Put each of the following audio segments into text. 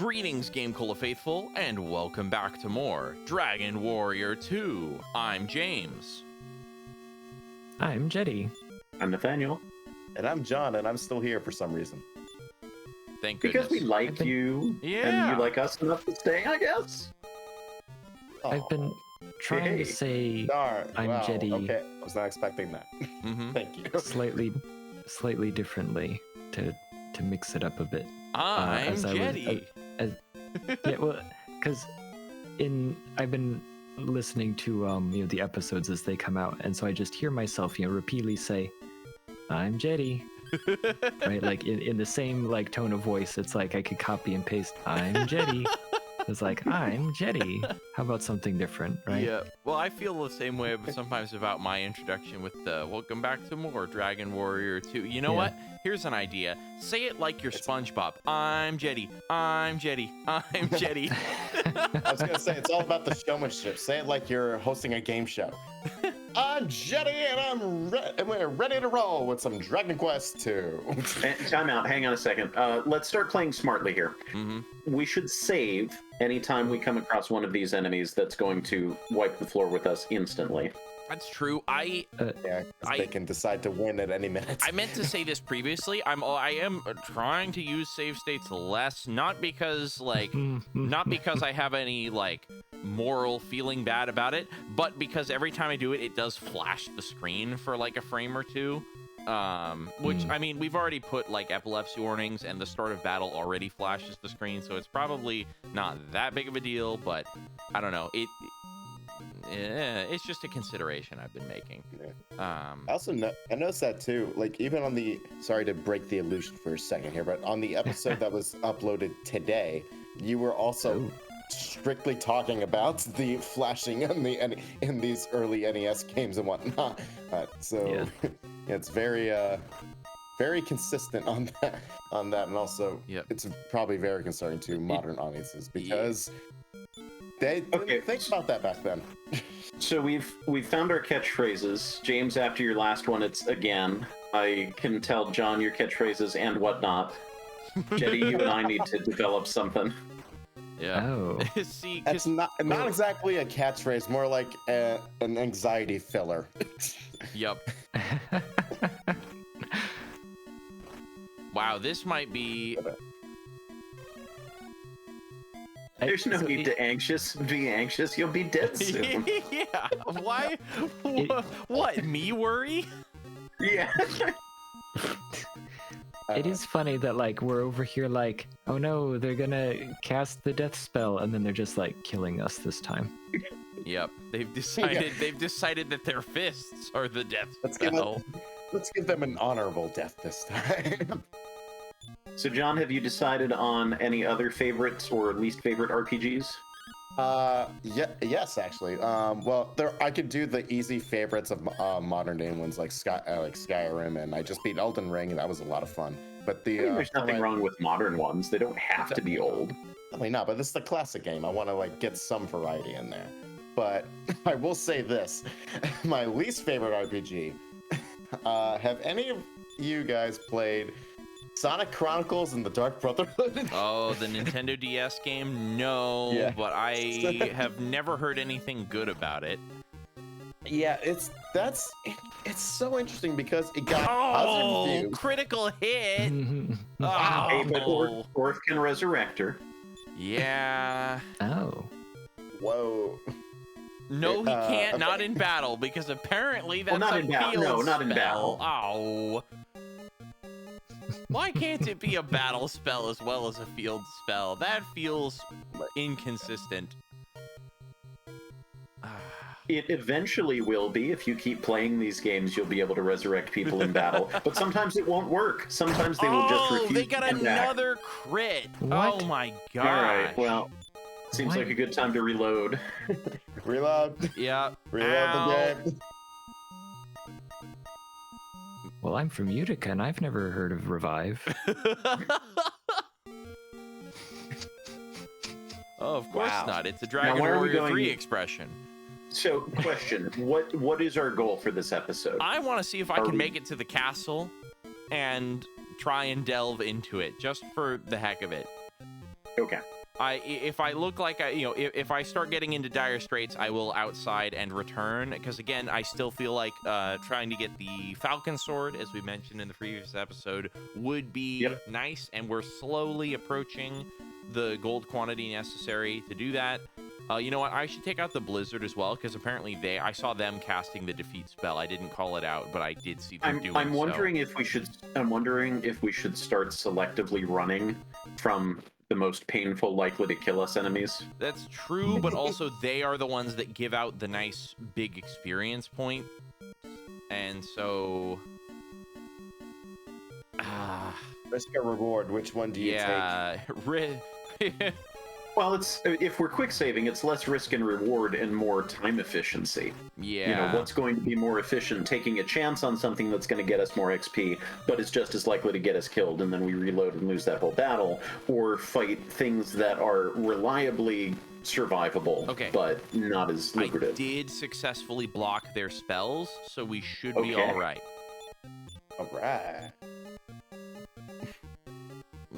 Greetings, GameCola faithful, and welcome back to more Dragon Warrior 2. I'm James. I'm Jetty. I'm Nathaniel. And I'm John, and I'm still here for some reason. Thank goodness. Because we like you, and you like us enough to stay, I guess. I've been trying to say I'm Jetty. Okay, I was not expecting that. Thank you. Slightly differently to mix it up a bit. I'm Jetty. Yeah, well, because I've been listening to the episodes as they come out, and so I just hear myself repeatedly say, "I'm Jetty," right? Like in the same tone of voice. It's like I could copy and paste "I'm Jetty." It's like, I'm Jetty. How about something different, right? Yeah. Well, I feel the same way sometimes about my introduction with welcome back to more Dragon Warrior 2. You know what? Here's an idea. Say it like you're SpongeBob. I'm Jetty. I'm Jetty. I'm Jetty. I was going to say, it's all about the showmanship. Say it like you're hosting a game show. I'm Jetty, and we're ready to roll with some Dragon Quest 2. Time out. Hang on a second. Let's start playing smartly here. We should save anytime we come across one of these enemies that's going to wipe the floor with us instantly. That's true. They can decide to win at any minute. I meant to say this previously. I am trying to use save states less, not because not because I have any moral feeling bad about it, but because every time I do it, it does flash the screen for a frame or two. Which I mean, we've already put epilepsy warnings, and the start of battle already flashes the screen, so it's probably not that big of a deal. But I don't know. It's just a consideration I've been making. I noticed that too. Even on the, sorry to break the illusion for a second here, but on the episode that was uploaded today, you were also strictly talking about the flashing in these early NES games and whatnot. It's very very consistent on that, and also it's probably very concerning to modern audiences because they didn't think about that back then. So we've found our catchphrases. James, after your last one, it's again. I can tell John your catchphrases and whatnot. Jetty, you and I need to develop something. Yeah. Oh. See, it's not exactly a catchphrase, more like an anxiety filler. Yep. Wow, this might be. There's no need to be anxious. You'll be dead soon. Yeah. Why? What? Me worry? Yeah. It is funny that we're over here oh no, they're gonna cast the death spell, and then they're just killing us this time. Yep. They've decided that their fists are the death spell. Let's give them an honorable death this time. So John, have you decided on any other favorites or least favorite RPGs? Yes, actually. Well, I could do the easy favorites of modern day ones like Skyrim, and I just beat Elden Ring, and that was a lot of fun. But there's nothing wrong with modern ones. They don't have to be old. Definitely not. But this is the classic game. I want to get some variety in there. But I will say this: my least favorite RPG. Have any of you guys played Sonic Chronicles and the Dark Brotherhood? Oh, the Nintendo DS game? No, but I have never heard anything good about it. Yeah, it's so interesting because it got positive reviews. Critical hit. Hey, but Orth can resurrect her. Yeah. Oh. Whoa. No, he can't. Not in battle, because apparently that's not a in field No, not in spell. battle. Oh. Why can't it be a battle spell as well as a field spell? That feels inconsistent. It eventually will be. If you keep playing these games, you'll be able to resurrect people in battle. But sometimes it won't work. Sometimes they will just refuse. Oh, they got to come back. another crit. What? Oh my god. All right, well, seems like a good time to reload. Reload. Yeah. Reload the game. Well, I'm from Utica, and I've never heard of Revive. Oh, of course not. It's a Dragon where are we Warrior going? 3 expression. So, question: what is our goal for this episode? I want to see if I can make it to the castle and try and delve into it, just for the heck of it. Okay. if I look like if I start getting into dire straits, I will outside and return, because again, I still feel like trying to get the Falcon Sword, as we mentioned in the previous episode, would be nice, and we're slowly approaching the gold quantity necessary to do that. You know what? I should take out the Blizzard as well, because apparently I saw them casting the defeat spell. I didn't call it out, but I did see them doing so. I'm wondering if we should start selectively running from the most painful, likely to kill us enemies. That's true, but also they are the ones that give out the nice big experience point, and so risk or reward. Which one do you take? Well, it's if we're quick saving, it's less risk and reward and more time efficiency. Yeah. You know, what's going to be more efficient? Taking a chance on something that's going to get us more XP, but it's just as likely to get us killed, and then we reload and lose that whole battle, or fight things that are reliably survivable, but not as lucrative. I did successfully block their spells, so we should be all right. All right.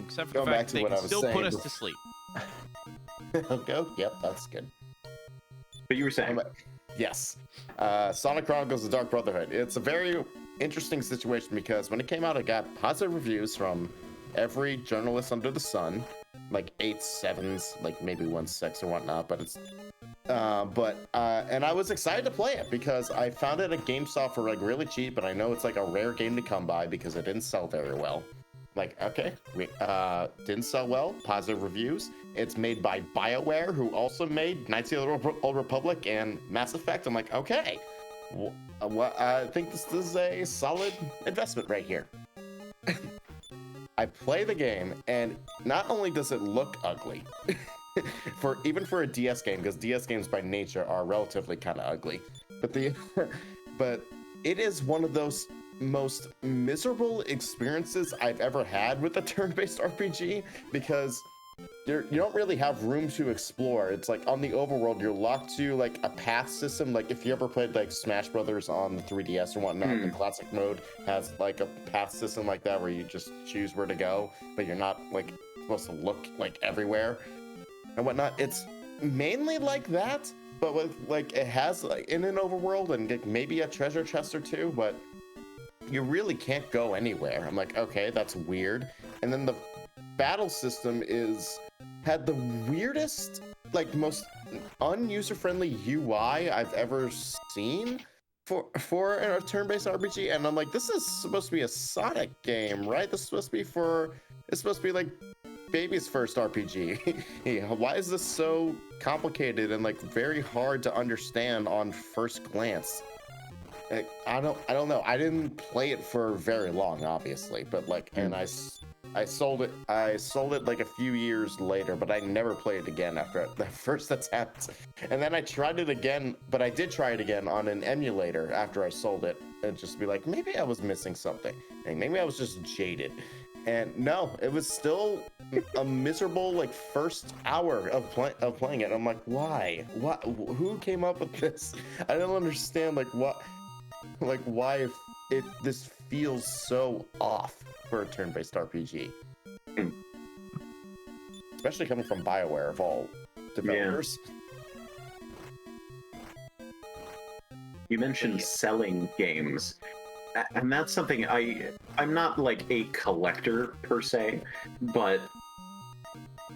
Except for the fact that they can still put us to sleep. Okay. Yep, that's good. But you were saying? Yes. Sonic Chronicles: The Dark Brotherhood. It's a very interesting situation because when it came out, it got positive reviews from every journalist under the sun, like 8 7s, like maybe 1 6 or whatnot. But it's, and I was excited to play it because I found it at GameStop for like really cheap, but I know it's like a rare game to come by because it didn't sell very well. Like, okay, didn't sell well, positive reviews. It's made by BioWare, who also made Knights of the Old Republic and Mass Effect. I'm like, okay, I think this is a solid investment right here. I play the game, and not only does it look ugly, even for a DS game, because DS games by nature are relatively kind of ugly, but it is one of those most miserable experiences I've ever had with a turn-based RPG, because you don't really have room to explore. It's like on the overworld, you're locked to like a path system. Like if you ever played like Smash Brothers on the 3DS or whatnot, the classic mode has like a path system like that where you just choose where to go, but you're not like supposed to look like everywhere and whatnot. It's mainly like that, but with like it has like in an overworld and like, maybe a treasure chest or two, but you really can't go anywhere. I'm like, okay, that's weird. And then the battle system had the weirdest, like most unuser-friendly UI I've ever seen for a turn-based RPG. And I'm like, this is supposed to be a Sonic game, right? It's supposed to be like baby's first RPG. Why is this so complicated and like very hard to understand on first glance? I don't know. I didn't play it for very long, obviously, but like, and I sold it. I sold it like a few years later, but I never played it again after the first attempt. And then I tried it again, but I did try it again on an emulator after I sold it, and just be like, maybe I was missing something, and maybe I was just jaded. And no, it was still a miserable like first hour of playing it. I'm like, why? What? Who came up with this? I don't understand. Like what? Like why this feels so off for a turn-based RPG, especially coming from BioWare of all developers. You mentioned selling games, and that's something I'm not like a collector per se, but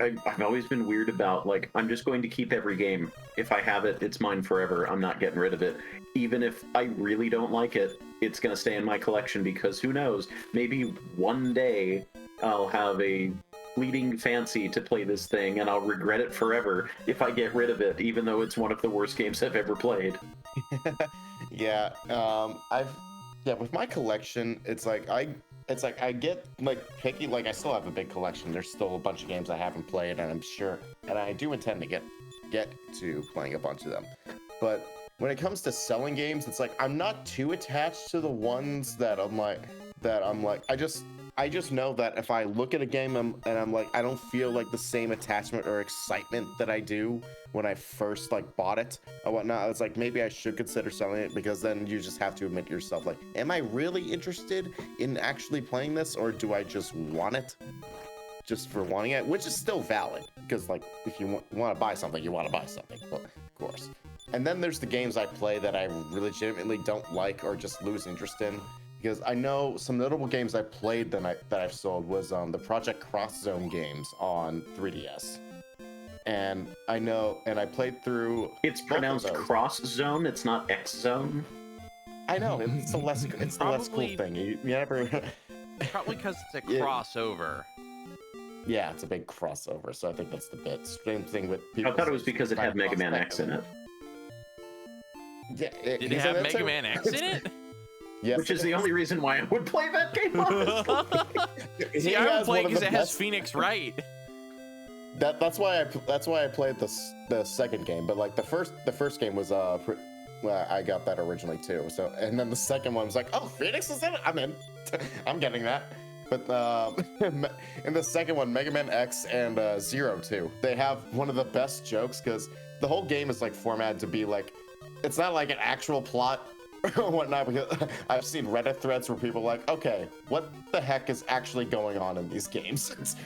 I've always been weird about. Like, I'm just going to keep every game. If I have it, it's mine forever. I'm not getting rid of it. Even if I really don't like it, it's going to stay in my collection, because who knows? Maybe one day I'll have a fleeting fancy to play this thing, and I'll regret it forever if I get rid of it, even though it's one of the worst games I've ever played. Yeah, with my collection, it's like I get like picky. Like I still have a big collection. There's still a bunch of games I haven't played, and I'm sure, and I do intend to get to playing a bunch of them. But when it comes to selling games, it's like I'm not too attached to the ones that I'm like I just know that if I look at a game and I'm like, I don't feel like the same attachment or excitement that I do when I first like bought it or whatnot. It's like, maybe I should consider selling it, because then you just have to admit to yourself, like, am I really interested in actually playing this, or do I just want it? just for wanting it, which is still valid because like if you want to buy something, you want to buy something, well, of course. And then there's the games I play that I legitimately don't like or just lose interest in. Because I know some notable games I played that I've sold was the Project Cross Zone games on 3DS. And I know, and I played through. It's pronounced Cross Zone. It's not X Zone. I know it's the less cool thing. You never. Probably because it's a crossover. Yeah, it's a big crossover. So I think that's the bit. Same thing with people. I thought it was because it had Mega Man X in it. Yeah, did it have Mega Man X in it? Yes, which is the only reason why I would play that game, honestly. See, I would play because it has Phoenix Wright. That's why I played the second game, but like the first game was well, I got that originally too. So and then the second one was like, oh, Phoenix is in it. I'm in. I'm getting that. But in the second one, Mega Man X and Zero too, they have one of the best jokes because the whole game is like formatted to be like, it's not like an actual plot or whatnot, because I've seen Reddit threads where people are like, okay, what the heck is actually going on in these games?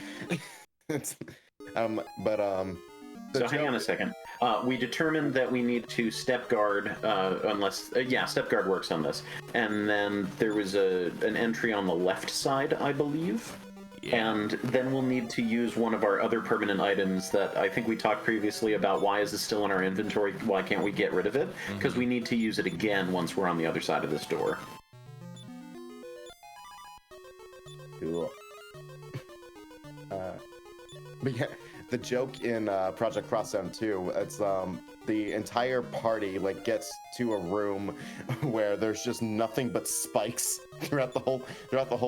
So hang on a second. We determined that we need to step guard, step guard works on this. And then there was an entry on the left side, I believe. Yeah. And then we'll need to use one of our other permanent items that I think we talked previously about. Why is this still in our inventory? Why can't we get rid of it? Because we need to use it again once we're on the other side of this door. Cool. But yeah, the joke in Project Cross Zone 2, it's the entire party like gets to a room where there's just nothing but spikes throughout the whole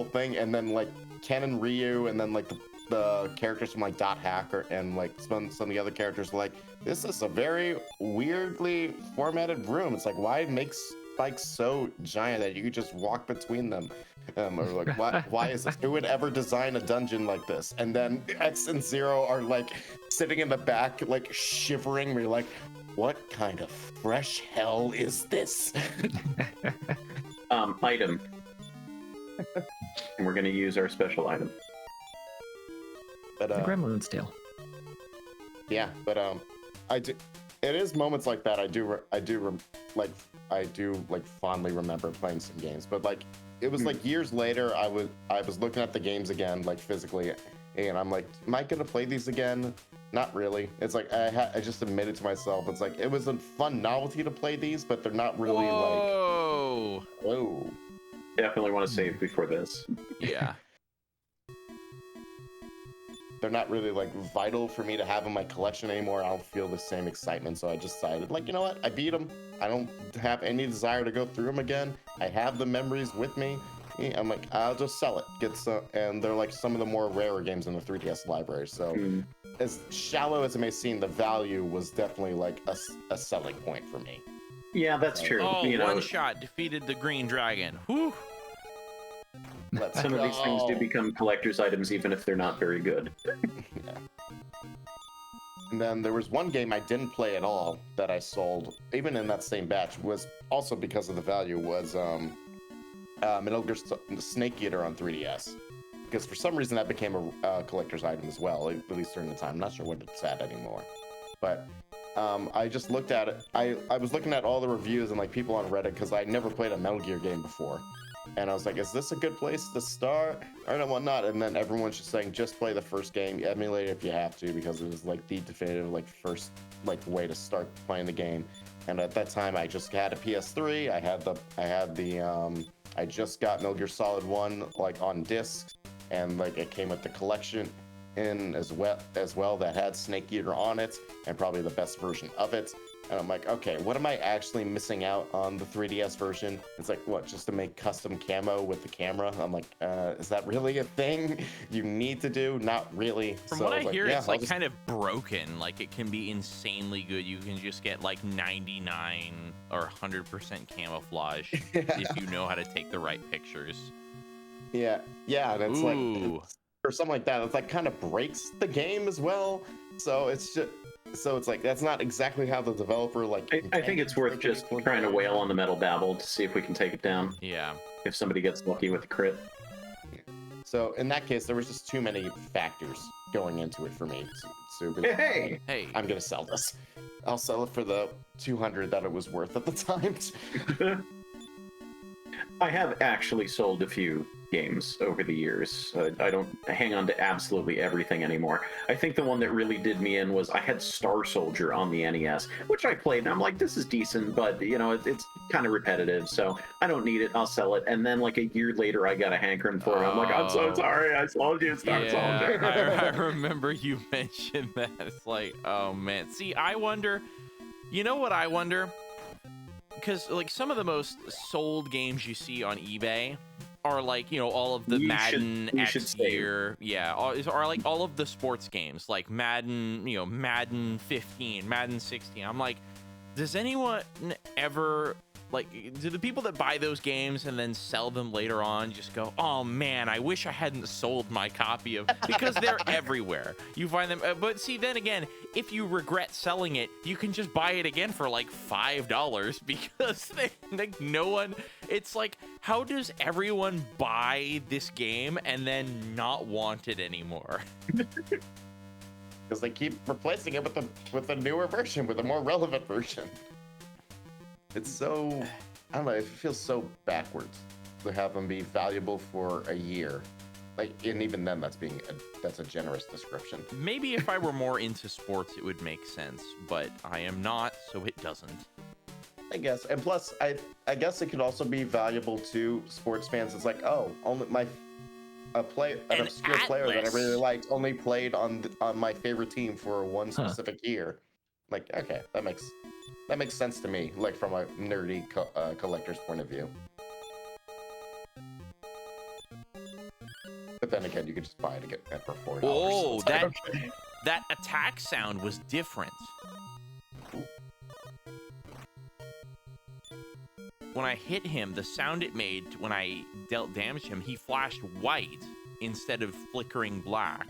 thing, and then like Ken and Ryu, and then like the characters from like Dot Hacker and like some of the other characters are like, this is a very weirdly formatted room. It's like, why make spikes so giant that you could just walk between them? Or like, why is this? Who would ever design a dungeon like this? And then X and Zero are like sitting in the back, like shivering. We're like, what kind of fresh hell is this? Item. And we're gonna use our special item. But the Gremlin's tail. Yeah, but I do. It is moments like that I do fondly remember playing some games. But like it was like years later, I was looking at the games again, like physically, and I'm like, am I gonna play these again? Not really. It's like I just admitted to myself, it's like it was a fun novelty to play these, but they're not really Whoa. like. Whoa. Definitely want to save before this. Yeah. They're not really like vital for me to have in my collection anymore. I don't feel the same excitement, so I decided, like, you know what? I beat them. I don't have any desire to go through them again. I have the memories with me. I'm like, I'll just sell it. And they're like some of the more rarer games in the 3DS library. So as shallow as it may seem, the value was definitely like a selling point for me. Yeah, that's true. Oh, one shot defeated the green dragon. Whew. Some of these things do become collector's items, even if they're not very good. Yeah. And then there was one game I didn't play at all that I sold, even in that same batch, was also because of the value, was Metal Gear Snake Eater on 3DS. Because for some reason that became a collector's item as well, at least during the time. I'm not sure what it's at anymore. But I just looked at it. I was looking at all the reviews and like people on Reddit, because I never played a Metal Gear game before. And I was like, is this a good place to start or whatnot? And then everyone's just saying, just play the first game, emulate it if you have to, because it was like the definitive like first like way to start playing the game. And at that time, I just had a PS3. I just got Metal Gear Solid 1 like on disc, and like it came with the collection in as well that had Snake Eater on it, and probably the best version of it. And I'm like, okay, what am I actually missing out on the 3DS version? It's like, what, just to make custom camo with the camera? I'm like, is that really a thing you need to do? Not really. From what I hear, it's like kind of broken. Like it can be insanely good. You can just get like 99 or 100% camouflage if you know how to take the right pictures. Yeah, and it's like, or something like that. It's like kind of breaks the game as well. So it's just. So it's like, that's not exactly how the developer like. I think it's worth just trying to wail on the Metal Babble to see if we can take it down. Yeah. If somebody gets lucky with a crit. So in that case, there was just too many factors going into it for me. So Hey! Hey, I'm gonna sell this. I'll sell it for the 200 that it was worth at the time. I have actually sold a few games over the years. I don't hang on to absolutely everything anymore. I think the one that really did me in was I had Star Soldier on the NES, which I played, and I'm like, this is decent, but, you know, it's kind of repetitive, so I don't need it. I'll sell it. And then, like, a year later, I got a hankering for it. I'm like, I'm so sorry. I sold you Star Soldier. I remember you mentioned that. It's like, oh, man. See, I wonder... You know what I wonder? Because, like, some of the most sold games you see on eBay are, like, you know, all of the Madden X year. Yeah, are like all of the sports games, like Madden, you know, Madden 15, Madden 16. I'm like, does anyone ever, like, do the people that buy those games and then sell them later on just go, oh, man, I wish I hadn't sold my copy of, because they're everywhere. You find them, but see, then again, if you regret selling it, you can just buy it again for like $5 because like no one, it's like, how does everyone buy this game and then not want it anymore? Because they keep replacing it with a newer version, with a more relevant version. It's so, I don't know, it feels so backwards to have them be valuable for a year. Like, and even then, that's a generous description. Maybe if I were more into sports, it would make sense, but I am not, so it doesn't. I guess, and plus, I guess it could also be valuable to sports fans. It's like, oh, only an obscure player that I really liked only played on my favorite team for one specific year. Like, okay, that makes sense to me, like from a nerdy collector's point of view. But then again, you could just buy it again for $40. Oh, that attack sound was different. When I hit him, the sound it made when I dealt damage to him, he flashed white instead of flickering black.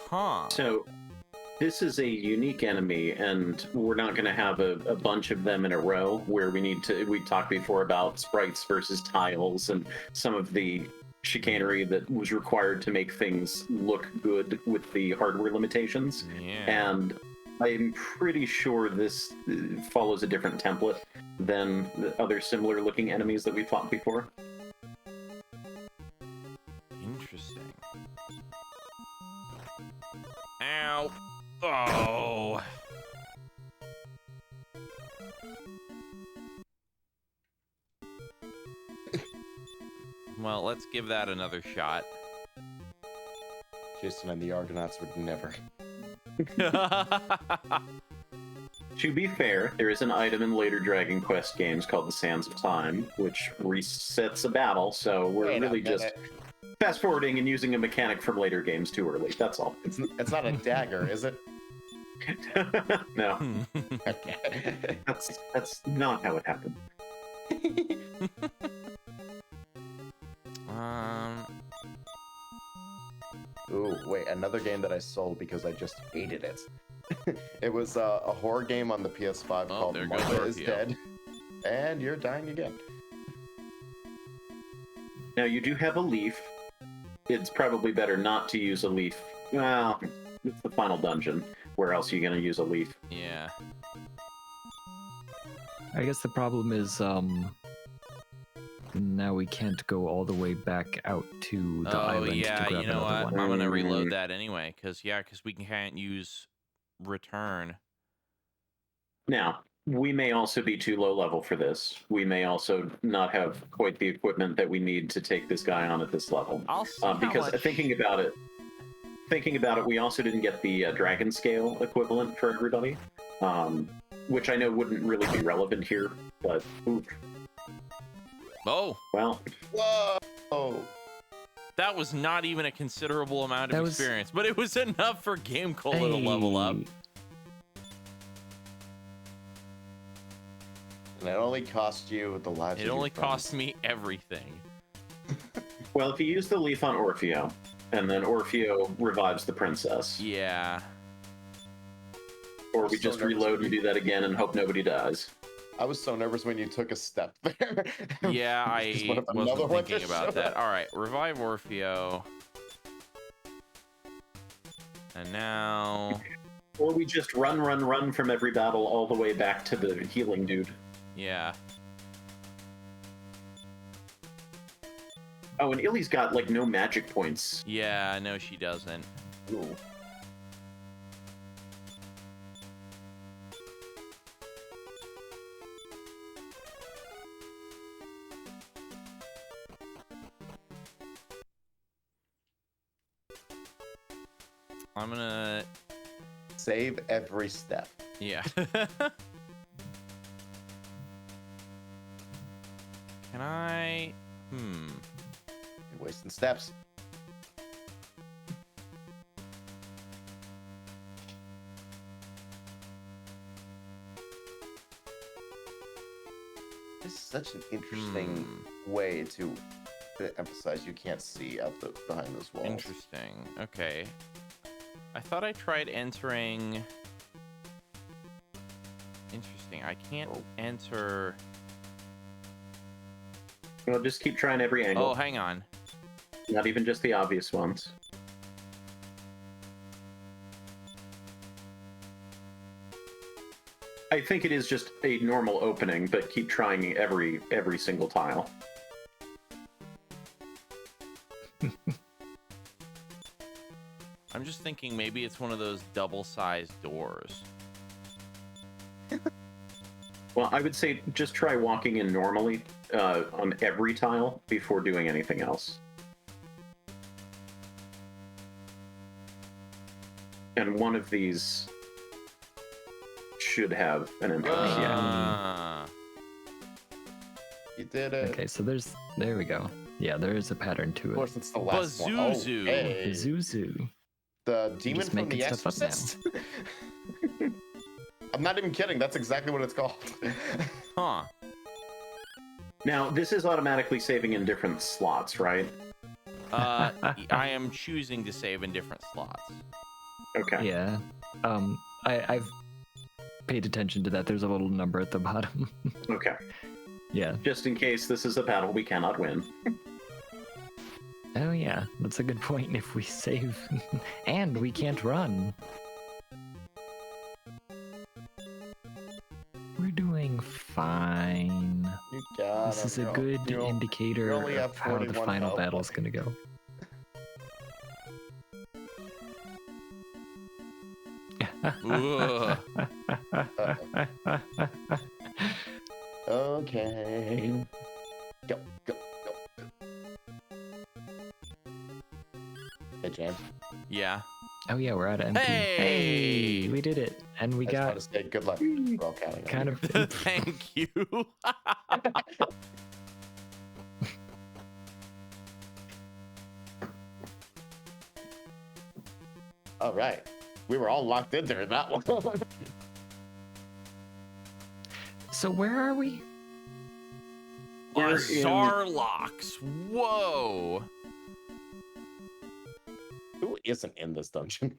Huh. So, this is a unique enemy, and we're not going to have a bunch of them in a row where we talked before about sprites versus tiles and some of the chicanery that was required to make things look good with the hardware limitations. Yeah. And I'm pretty sure this follows a different template than the other similar looking enemies that we fought before. Interesting. Ow. Oh. Well, let's give that another shot. Jason and the Argonauts would never. To be fair, there is an item in later Dragon Quest games called the Sands of Time, which resets a battle, so we're really just fast forwarding and using a mechanic from later games too early. That's all. It's not a dagger, is it? No. Okay. That's not how it happened. Ooh, wait, another game that I sold because I just hated it. It was a horror game on the PS5 called Martha is Dead. And you're dying again. Now, you do have a leaf. It's probably better not to use a leaf. Well, it's the final dungeon. Where else are you going to use a leaf? Yeah. I guess the problem is, now we can't go all the way back out to the island to grab you know another what? one. I'm gonna reload that anyway, because we can't use return. Now, we may also be too low level for this. We may also not have quite the equipment that we need to take this guy on at this level. I'll see how because much... thinking about it, we also didn't get the dragon scale equivalent for everybody, which I know wouldn't really be relevant here, but oof. Oh, well. Whoa! That was not even a considerable amount of experience, but it was enough for GameCola to level up. And it only cost you the lives. It only cost me everything. Well, if you use the leaf on Orfeo, and then Orfeo revives the princess. Yeah. Or we just reload and do that again and hope nobody dies. I was so nervous when you took a step there. Yeah, Just I what if another wasn't one thinking just about showed that. up? All right, revive Orfeo. And now, Or we just run from every battle all the way back to the healing dude. yeah. Oh, and Illy's got, like, no magic points. Yeah, no, she doesn't. Ooh. I'm gonna, Save every step. yeah. Can I? You're wasting steps. This is such an interesting way to emphasize you can't see out behind those walls. Interesting. Okay. I thought I tried entering. Interesting. I can't enter. Well, just keep trying every angle. Oh, hang on. Not even just the obvious ones. I think it is just a normal opening, but keep trying every single tile. I'm just thinking maybe it's one of those double-sized doors. Well, I would say just try walking in normally on every tile before doing anything else. And one of these should have an entrance. You did it. Okay, so there we go. Yeah, there is a pattern to Of it. course, it's the last one. Pazuzu. hey. Zuzu. The demon just from the making stuff up now. Exorcist. I'm not even kidding. That's exactly what it's called. Huh. Now, this is automatically saving in different slots, right? I am choosing to save in different slots. Okay. Yeah. I've paid attention to that. There's a little number at the bottom. Okay. Yeah. Just in case this is a battle we cannot win. Oh yeah, that's a good point. If we save, and we can't run. We're doing fine. You got This is a good indicator only have of how the 41 final health. battle's gonna go. Ugh. Okay. Go, go, go. Hey, Jan. Yeah. Oh yeah, we're at MP. Hey! We did it, and we I just want got to say good luck. We're all counting on kind you. of. Thank you. All right. We were all locked in there in that one. So where are we? We're in- Zarlox. Whoa. Who isn't in this dungeon?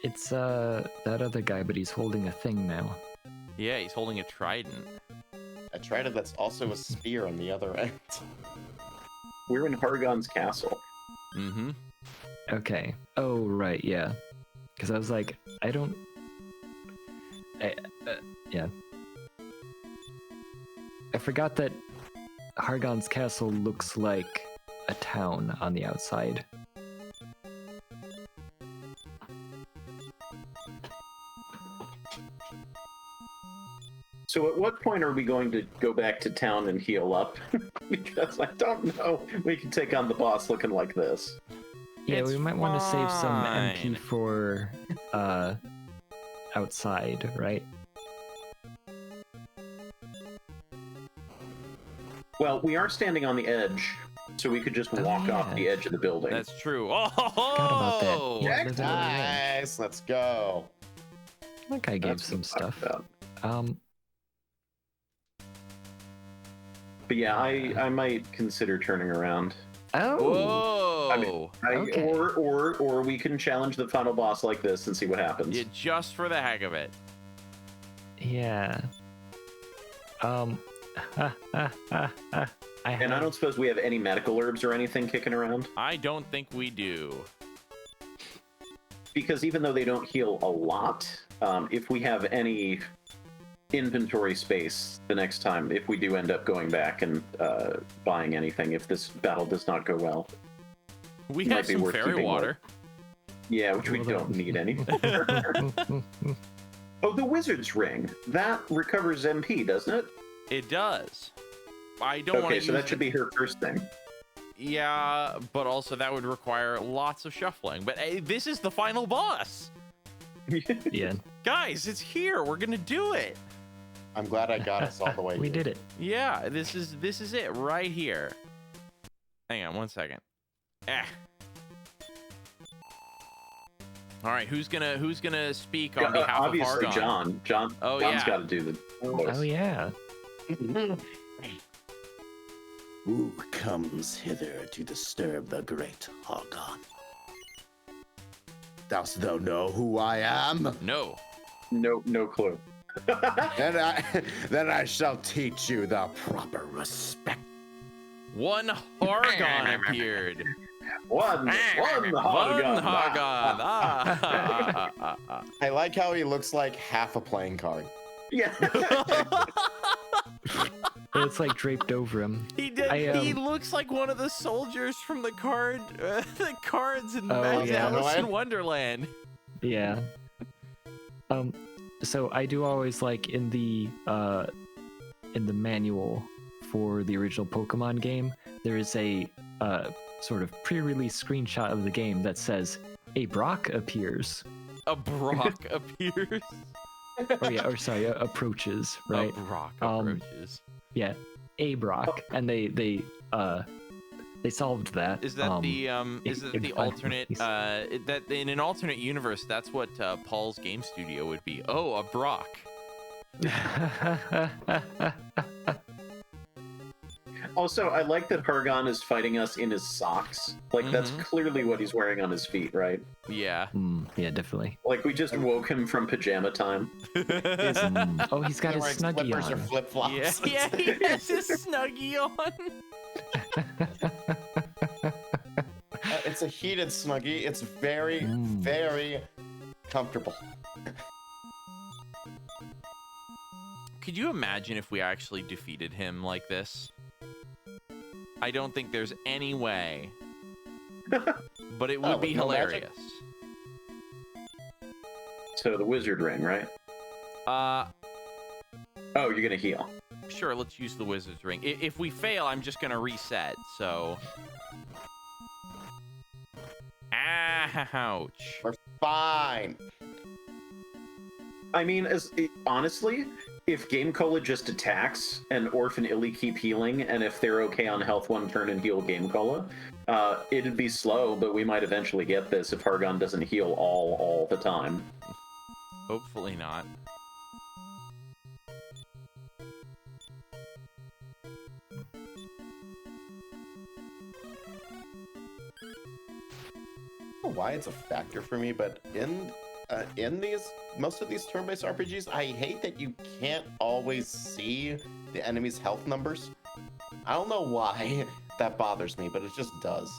It's that other guy, but he's holding a thing now. Yeah, he's holding a trident. A trident that's also a spear on the other end. We're in Hargon's castle. Mm-hmm. Okay. Oh right, yeah. Because I was like, yeah. I forgot that Hargon's castle looks like a town on the outside. So at what point are we going to go back to town and heal up? Because I don't know. We can take on the boss looking like this. Yeah, It's we might want to save some MP fine. for outside, right? Well, we are standing on the edge, so we could just walk off yeah. the edge of the building. That's true. Oh, about that. Yeah, living on the edge. Nice. Let's go. That guy gave That's some what I'm stuff. about. But yeah, I might consider turning around. Oh. Whoa. I mean, Okay. Or we can challenge the final boss like this and see what happens. Yeah, just for the heck of it. Yeah. And I don't suppose we have any medical herbs or anything kicking around? I don't think we do. Because even though they don't heal a lot, if we have any inventory space the next time, if we do end up going back and buying anything, if this battle does not go well, We might have be some worth fairy keeping water. yeah, which we Well, don't need anymore. Oh, the wizard's ring. That recovers MP, doesn't it? It does. I don't want to Okay, so that should be her first thing. Yeah, but also that would require lots of shuffling. But hey, this is the final boss. Yeah, Guys, it's here. We're going to do it. I'm glad I got us all the way. we here. did it. Yeah, this is it right here. Hang on 1 second. All right, who's gonna speak on behalf Obviously, of Hargon? John's Oh, yeah. got to do the voice. Oh yeah. Who comes hither to disturb the great Hargon? Dost thou know who I am? No. No clue. Then I shall teach you the proper respect. One Hargon appeared. One Hargon. One Hargon. I like how he looks like half a playing card. Yeah. It's like draped over him. He did. He looks like one of the soldiers from the cards in yeah. Alice in Wonderland. Yeah. So I do always like in the manual for the original Pokemon game, there is a sort of pre-release screenshot of the game that says a Brock appears. A Brock appears. Oh yeah, or sorry, approaches, right? A Brock approaches. Yeah, a Brock, and they solved that. Is that is it the alternate finally- that in an alternate universe that's what Paul's game studio would be? Oh, a Brock. Also, I like that Hargon is fighting us in his socks. Like, that's clearly what he's wearing on his feet, right? Yeah. Yeah, definitely. Like, we just woke him from pajama time. Oh, he's got his Wearing Snuggie slippers or on. flip flops. Yeah, he has his Snuggie on. It's a heated Snuggie. It's very, very comfortable. Could you imagine if we actually defeated him like this? I don't think there's any way. But it would be with no magic? hilarious. So, the wizard ring, right? Oh, you're gonna heal. Sure, let's use the wizard's ring. If we fail, I'm just gonna reset, so... Ouch. We're fine. I mean, honestly, if GameCola just attacks and Orph and Illy keep healing, and if they're okay on health one turn and heal GameCola, it'd be slow, but we might eventually get this if Hargon doesn't heal all the time. Hopefully not. I don't know why it's a factor for me, but in most of these turn-based RPGs, I hate that you can't always see the enemy's health numbers. I don't know why that bothers me, but it just does.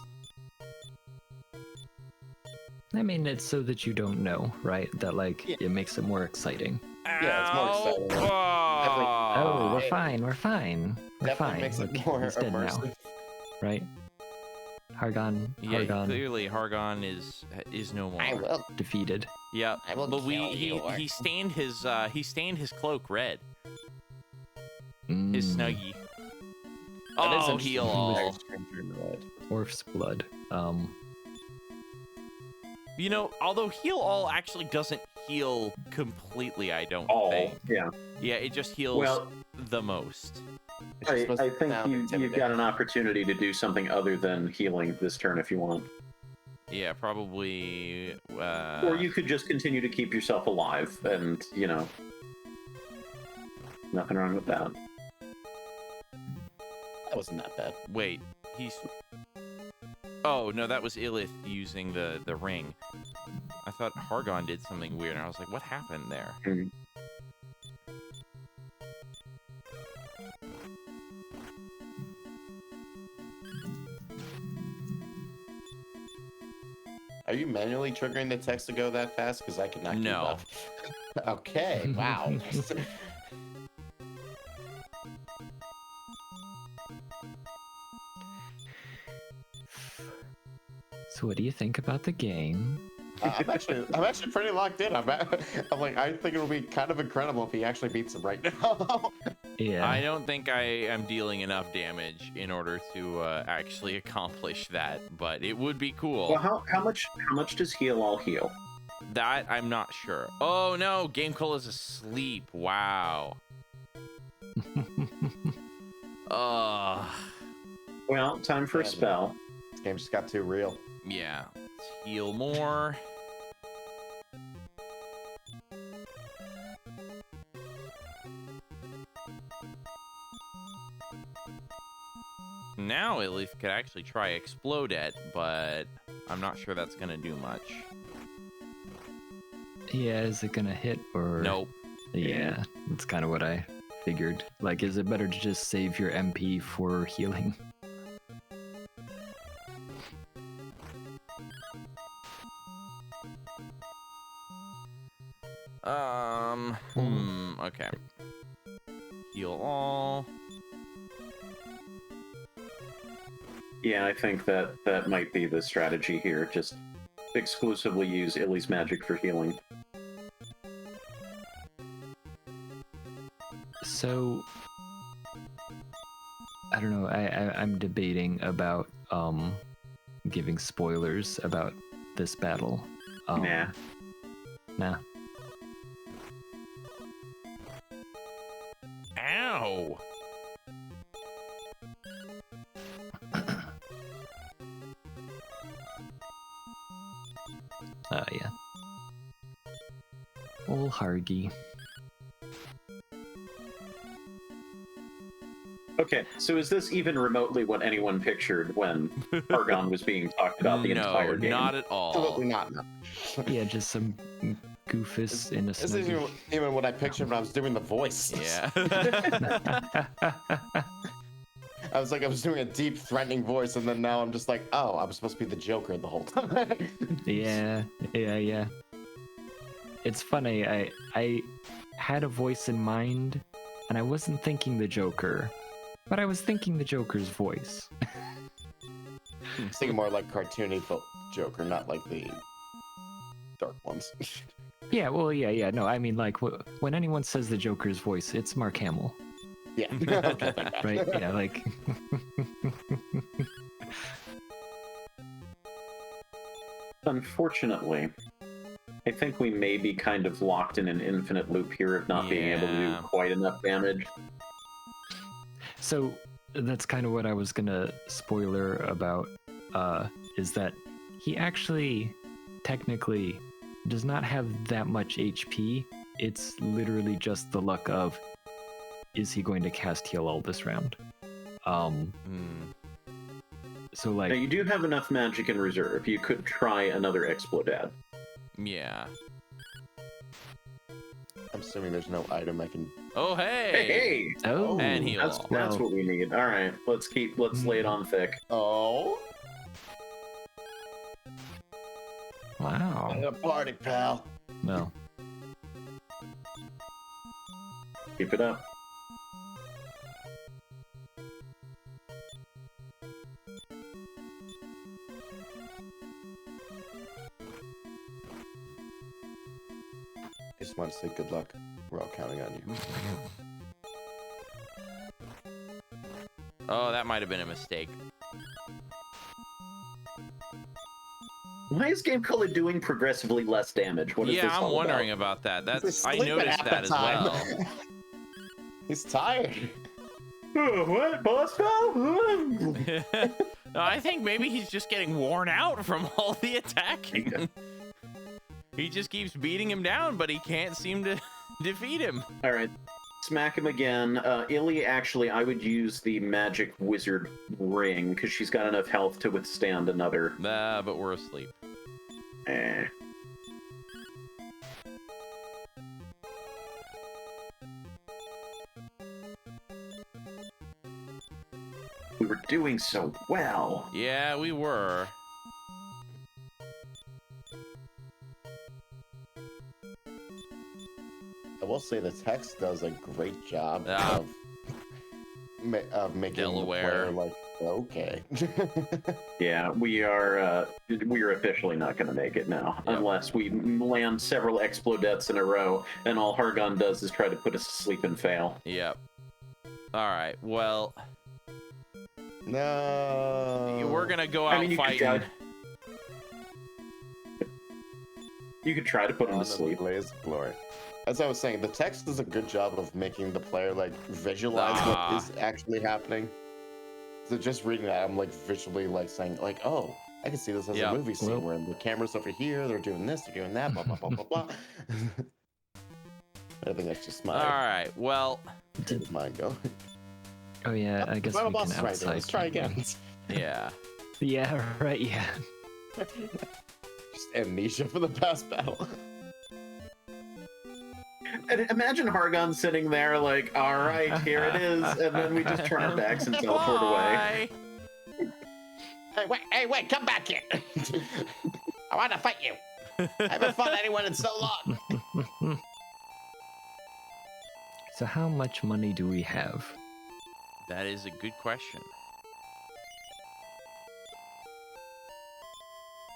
I mean, it's so that you don't know, right? That it makes it more exciting. Yeah, it's more exciting. Oh, we're fine. We're fine. We're Definitely fine. makes Look, it more he's dead now, immersive. right? Hargon Clearly Hargon is no more. I will. defeated. Yeah, I will but kill you. he stained his cloak red. Mm, His Snuggie. That is Oh, interesting. heal all. Orph's blood. You know, although heal all actually doesn't heal completely, I don't All, think. yeah. Yeah, it just heals Well, the most. It's just supposed I to think sound you've got intimidating. an opportunity to do something other than healing this turn if you want. Yeah, probably. Or you could just continue to keep yourself alive, and, nothing wrong with that. That wasn't that bad. Wait, he's. Oh no, that was Illith using the ring. I thought Hargon did something weird, and I was like, what happened there? Are you manually triggering the text to go that fast? Because I cannot keep No. up. Okay, wow. So what do you think about the game? I'm actually pretty locked in. I'm like, I think it'll be kind of incredible if he actually beats him right now. Yeah. I don't think I am dealing enough damage in order to actually accomplish that, but it would be cool. Well, how much does heal all heal? That I'm not sure. Oh no, GameCola is asleep. Wow. Well, time for a Yeah, spell. This game just got too real. Yeah. Let's heal more. Now at least could actually try Explode It, but I'm not sure that's gonna do much. Yeah, is it gonna hit or? Nope. Yeah, that's kind of what I figured. Like, is it better to just save your MP for healing? Okay. Heal all. Yeah, I think that might be the strategy here. Just exclusively use Illy's magic for healing. So, I don't know. I'm debating about giving spoilers about this battle. Nah. Nah. Ow! Yeah. Old Hargy. Okay, so is this even remotely what anyone pictured when Hargon was being talked about the entire game? No, not at all. Absolutely not. No. Yeah, just some goofus in a This snuggie. isn't even what I pictured when I was doing the voice. Yeah. I was doing a deep, threatening voice, and then now I'm just like, oh, I'm supposed to be the Joker the whole time. Yeah. It's funny. I had a voice in mind, and I wasn't thinking the Joker, but I was thinking the Joker's voice. I was thinking more like cartoony Joker, not like the dark ones. Yeah, well, yeah. No, I mean, like, when anyone says the Joker's voice, it's Mark Hamill, Yeah. Okay, thank God. right? Yeah, like. Unfortunately, I think we may be kind of locked in an infinite loop here of not being able to do Yeah. quite enough damage. So that's kind of what I was gonna spoiler about, is that he actually technically does not have that much HP. It's literally just the luck of, is he going to cast heal all this round? So Now, like, you do have enough magic in reserve. You could try another Explodad. Yeah. I'm assuming there's no item I can. Oh, hey! oh, And heal. That's Well- what we need. All right, let's lay it on thick. Oh, wow. a party, pal. Well, Keep it up. I just want to say good luck. We're all counting on you. Oh, that might have been a mistake. Why is GameCola doing progressively less damage? What is this Yeah, I'm all wondering about that. He's That's I sleeping noticed half the that as time. well. He's tired. What, boss pal? No, I think maybe he's just getting worn out from all the attacking. He just keeps beating him down, but he can't seem to defeat him. All right, smack him again. Illy, actually, I would use the magic wizard ring because she's got enough health to withstand another. But we're asleep. Eh. We were doing so well. Yeah, we were. I will say the text does a great job of making Delaware. the player like, okay. Yeah, we are officially not going to make it now, Yep. unless we land several explodettes in a row, and all Hargon does is try to put us to sleep and fail. Yep. All right. Well, No. we're gonna go out I mean, fighting. You could try to put him On to the sleep. blaze of glory. As I was saying, the text does a good job of making the player like visualize what is actually happening. So just reading that, I'm like visually like saying like, oh, I can see this as Yeah. a movie scene Well- where the camera's over here, they're doing this, they're doing that, blah blah blah blah blah. I think that's just All my right. Well, mind going. Oh yeah, I guess Final we boss can is right there. outside. Let's try again. yeah. Yeah, right. Yeah. Just amnesia for the past battle. And imagine Hargon sitting there like, all right, here it is, and then we just turn our backs and teleport away. Bye. Hey, wait, come back here. I want to fight you. I haven't fought anyone in so long. So how much money do we have? That is a good question.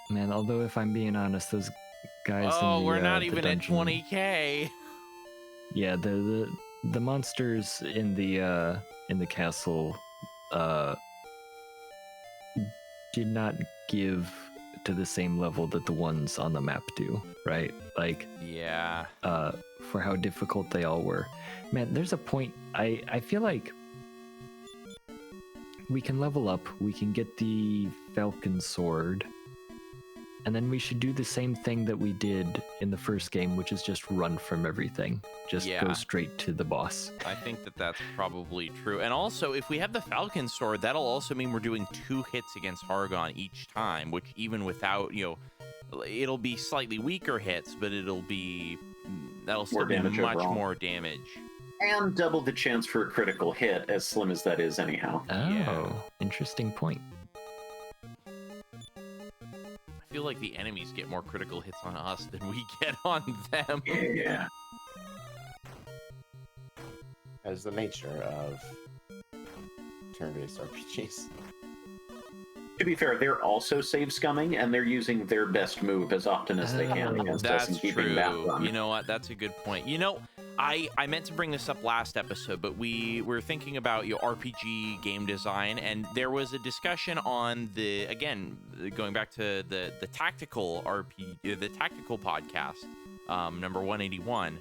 Man, although if I'm being honest, those guys Oh, in the, we're not the even at dungeon, 20K. Yeah, the monsters in the castle did not give to the same level that the ones on the map do, right? Like Yeah. for how difficult they all were. Man, there's a point I feel like we can level up, we can get the Falcon Sword, and then we should do the same thing that we did in the first game, which is just run from everything. Just Yeah. go straight to the boss. I think that that's probably true. And also, if we have the Falcon Sword, that'll also mean we're doing 2 hits against Hargon each time, which even without, it'll be slightly weaker hits, but that'll still More be damage much overall. more damage. And double the chance for a critical hit, as slim as that is anyhow. Oh, Yeah. interesting point. I feel like the enemies get more critical hits on us than we get on them. Yeah. As the nature of turn-based RPGs. To be fair, they're also save scumming, and they're using their best move as often as they can Oh, against us and That's keeping that true. run. You know what? That's a good point. I meant to bring this up last episode, but we were thinking about RPG game design, and there was a discussion on going back to the tactical the tactical podcast, number 181,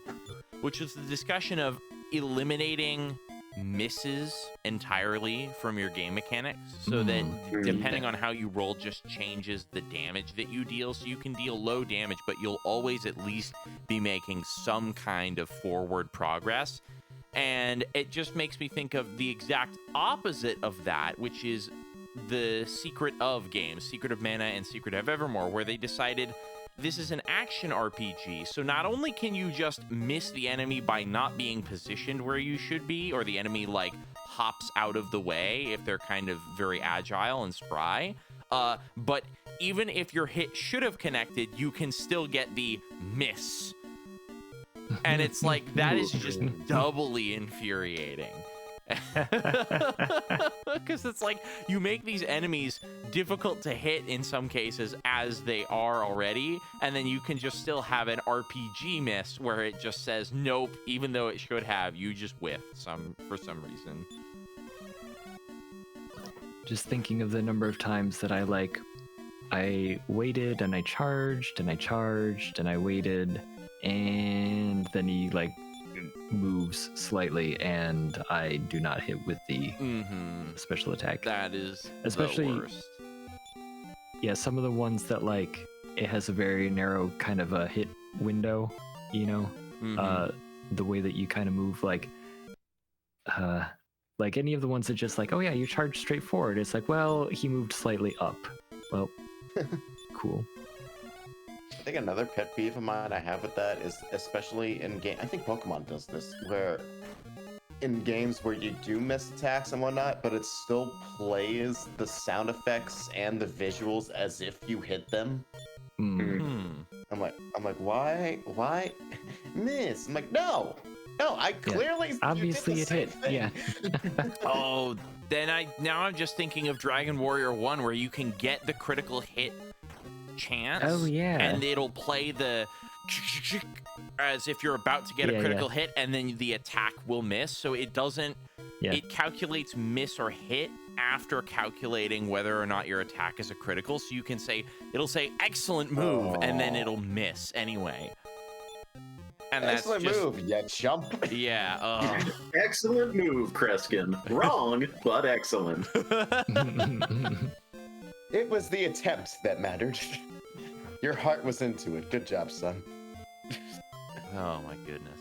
which was the discussion of eliminating misses entirely from your game mechanics, so that depending on how you roll just changes the damage that you deal. So you can deal low damage, but you'll always at least be making some kind of forward progress. And it just makes me think of the exact opposite of that, which is the Secret of games, Secret of Mana and Secret of Evermore, where they decided this is an action RPG, so not only can you just miss the enemy by not being positioned where you should be, or the enemy like hops out of the way if they're kind of very agile and spry, but even if your hit should have connected, you can still get the miss. And it's like, that is just doubly infuriating. Because it's like you make these enemies difficult to hit in some cases as they are already, and then you can just still have an RPG miss where it just says nope, even though it should have. You just whiffed for some reason. Just thinking of the number of times that I waited and I charged and I charged and I waited, and then he moves slightly and I do not hit with the special attack. That is Especially- the worst. Yeah, some of the ones that it has a very narrow kind of a hit window, the way that you kind of move, like any of the ones that just oh yeah, you charge straight forward. It's like, well, he moved slightly up. Well, cool. I think another pet peeve of mine I have with that is, especially in game, I think Pokemon does this, where in games where you do miss attacks and whatnot, but it still plays the sound effects and the visuals as if you hit them. I'm like, why, miss? I'm like, no, I clearly Obviously you it did hit. the same Yeah. thing." Oh, then I'm just thinking of Dragon Warrior 1, where you can get the critical hit chance. Oh, yeah. And it'll play the as if you're about to get a critical hit, and then the attack will miss. So it doesn't. Yeah. It calculates miss or hit after calculating whether or not your attack is a critical. So you can say, it'll say excellent move, and then it'll miss anyway. And Excellent that's just, move, you chump. Yeah. Excellent move, Kreskin. Wrong, but excellent. It was the attempt that mattered. Your heart was into it. Good job, son. Oh my goodness.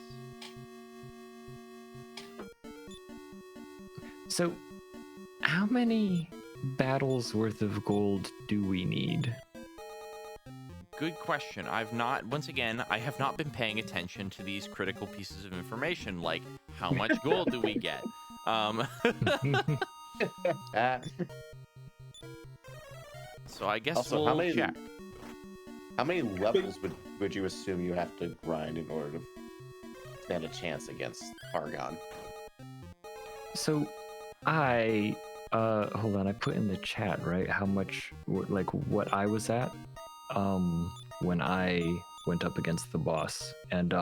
So, how many battles worth of gold do we need? Good question. I have not been paying attention to these critical pieces of information, like how much gold do we get? So I guess Also, we'll check. How many levels would you assume you have to grind in order to stand a chance against Hargon? So, hold on, I put in the chat, right, how much, like, what I was at, when I went up against the boss, and,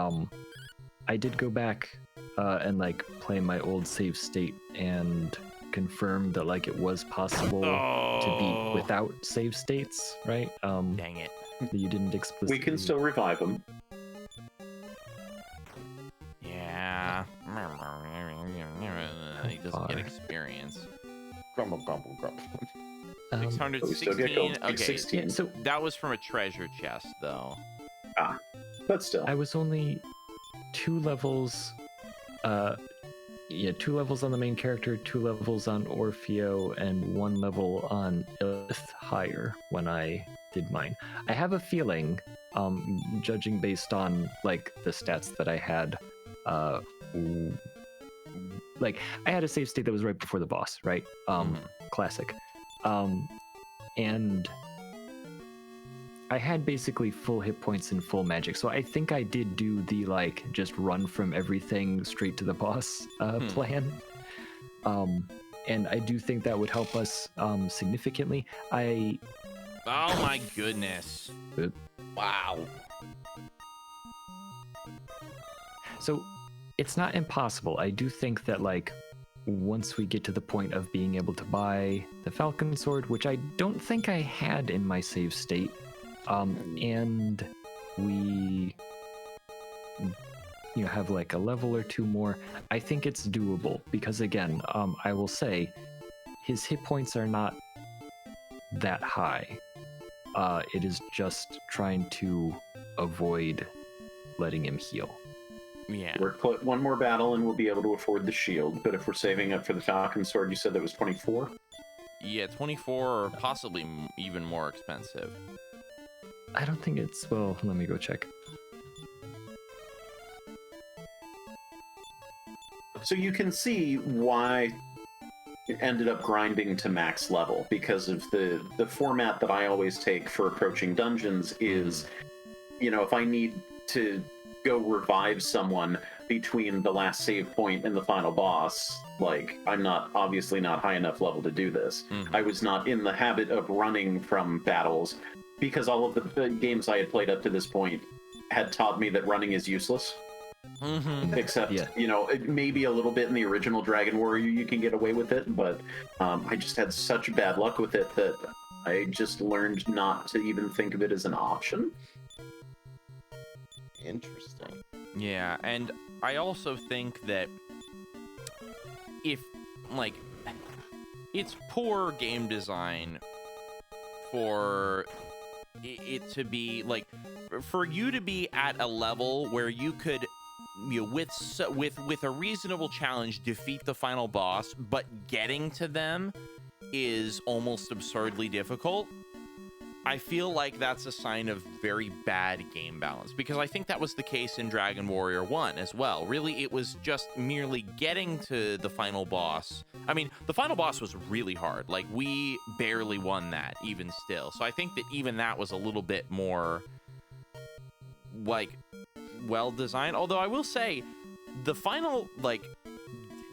I did go back, and, like, play my old save state, and confirm that, like, it was possible to beat without save states, right? Dang it. That you didn't explicitly... We can still revive them. Yeah. He doesn't get experience. Grumble, grumble, grumble. 616. Okay, 16. Yeah, so that was from a treasure chest, though. But still. I was only 2 levels, 2 levels on the main character, 2 levels on Orfeo, and 1 level on Illith higher when I did mine. I have a feeling, judging based on like the stats that I had, like I had a save state that was right before the boss, right? Classic. And I had basically full hit points and full magic, so I think I did do the like just run from everything straight to the boss plan. And I do think that would help us significantly. Oh my goodness. Wow. So it's not impossible. I do think that like once we get to the point of being able to buy the Falcon Sword, which I don't think I had in my save state, and we have like a level or 2 more, I think it's doable because again, I will say his hit points are not that high. It is just trying to avoid letting him heal. Yeah. We're put one more battle and we'll be able to afford the shield. But if we're saving up for the Falcon Sword, you said that was 24? Yeah, 24 or possibly even more expensive. I don't think it's... Well, let me go check. So you can see why it ended up grinding to max level, because of the format that I always take for approaching dungeons is, if I need to go revive someone between the last save point and the final boss, like, I'm obviously not high enough level to do this. I was not in the habit of running from battles, because all of the games I had played up to this point had taught me that running is useless. Except, maybe a little bit in the original Dragon Warrior you can get away with it, but I just had such bad luck with it that I just learned not to even think of it as an option. Interesting. Yeah, and I also think that if, like, it's poor game design for it to be, like, for you to be at a level where you could, with a reasonable challenge, defeat the final boss, but getting to them is almost absurdly difficult. I feel like that's a sign of very bad game balance, because I think that was the case in Dragon Warrior 1 as well. Really, it was just merely getting to the final boss. I mean, the final boss was really hard. Like, we barely won that, even still. So I think that even that was a little bit more, like, well-designed. Although I will say, the final, like,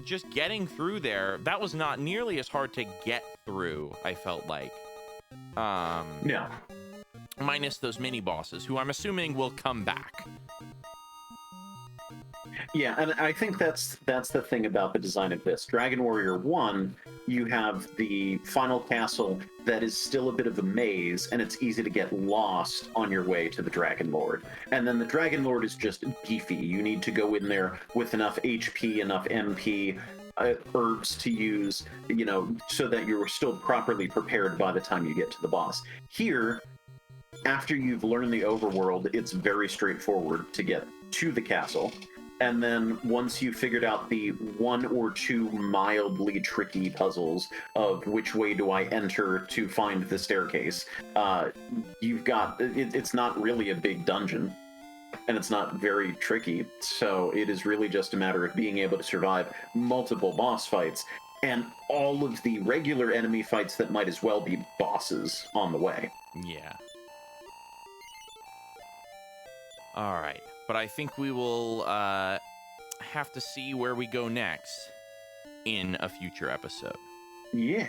just getting through there, that was not nearly as hard to get through, I felt like. Yeah. Minus those mini bosses, who I'm assuming will come back. Yeah, and I think that's the thing about the design of this. Dragon Warrior 1, you have the final castle that is still a bit of a maze, and it's easy to get lost on your way to the Dragon Lord. And then the Dragon Lord is just beefy. You need to go in there with enough HP, enough MP, herbs to use, you know, so that you're still properly prepared by the time you get to the boss. Here, after you've learned the overworld, it's very straightforward to get to the castle. And then once you've figured out the one or two mildly tricky puzzles of which way do I enter to find the staircase, you've got, it's not really a big dungeon. And it's not very tricky, so it is really just a matter of being able to survive multiple boss fights and all of the regular enemy fights that might as well be bosses on the way. Yeah. All right, but I think we will have to see where we go next in a future episode. Yeah.